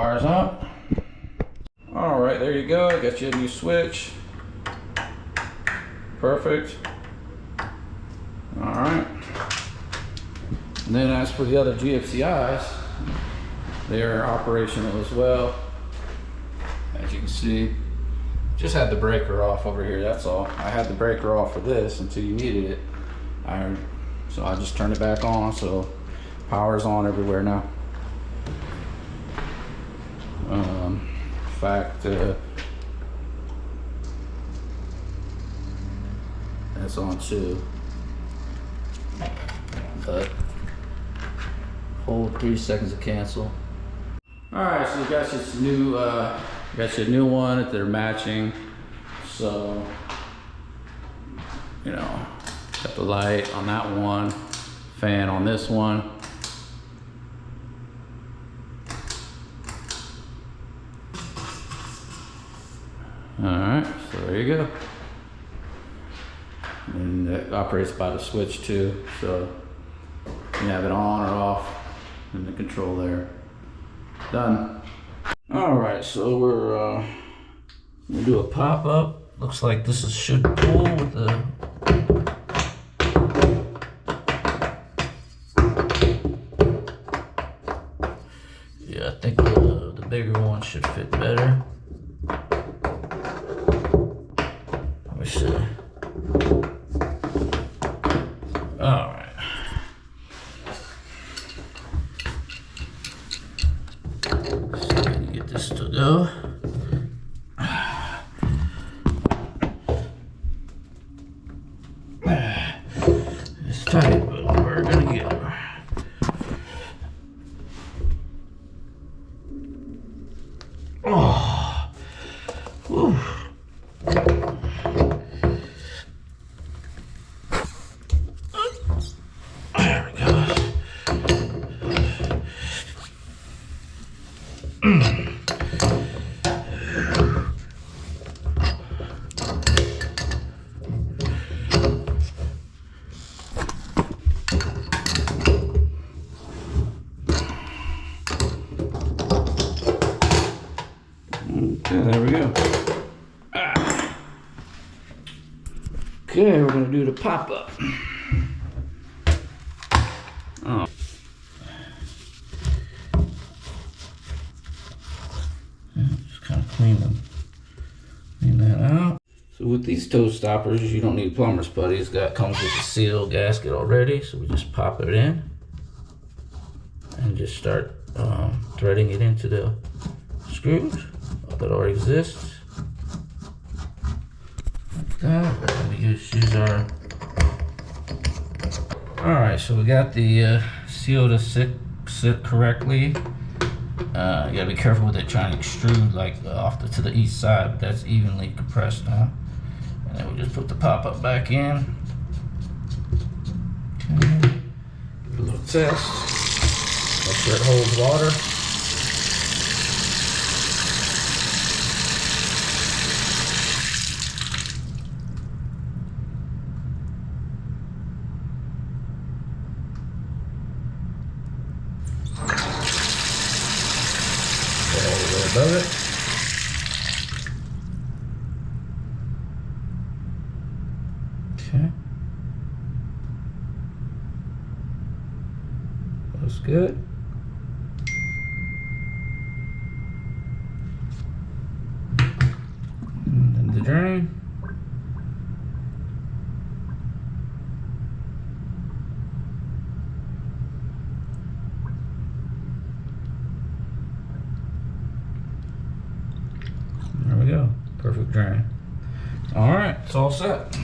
wires out. All right, there you go. Got you a new switch. Perfect. All right. And then as for the other GFCIs, they're operational as well. As you can see, just had the breaker off over here, that's all. I had the breaker off for this until you needed it. So I just turned it back on, so power's on everywhere now. In fact, that's on too. But hold 3 seconds to cancel. All right, so you got your new one that they're matching. So, you know, got the light on that one, fan on this one. All right, so there you go. And it operates by the switch too, so you have it on or off in the control there. Done. All right, so we're gonna do a pop-up. Looks like this should pull with the I think the bigger one should fit better. Let me see. All right. So I'm gonna get this to go. It's tight, but we're gonna get it. Oh, whew. There we go. Okay, there we go. Okay, we're gonna do the pop-up. Oh. Just kind of clean that out. So with these toe stoppers, you don't need plumber's putty. Comes with the seal gasket already, so we just pop it in and just start threading it into the screws that already exists. Like that. We use our. All right, so we got the seal to sit correctly. You gotta be careful with it trying to extrude like to the east side, but that's evenly compressed now. And then we just put the pop-up back in. Okay. Do a little test. Make sure it holds water. Above it. Okay. Looks good. And then the drain. There we go. Perfect drain. All right, it's all set.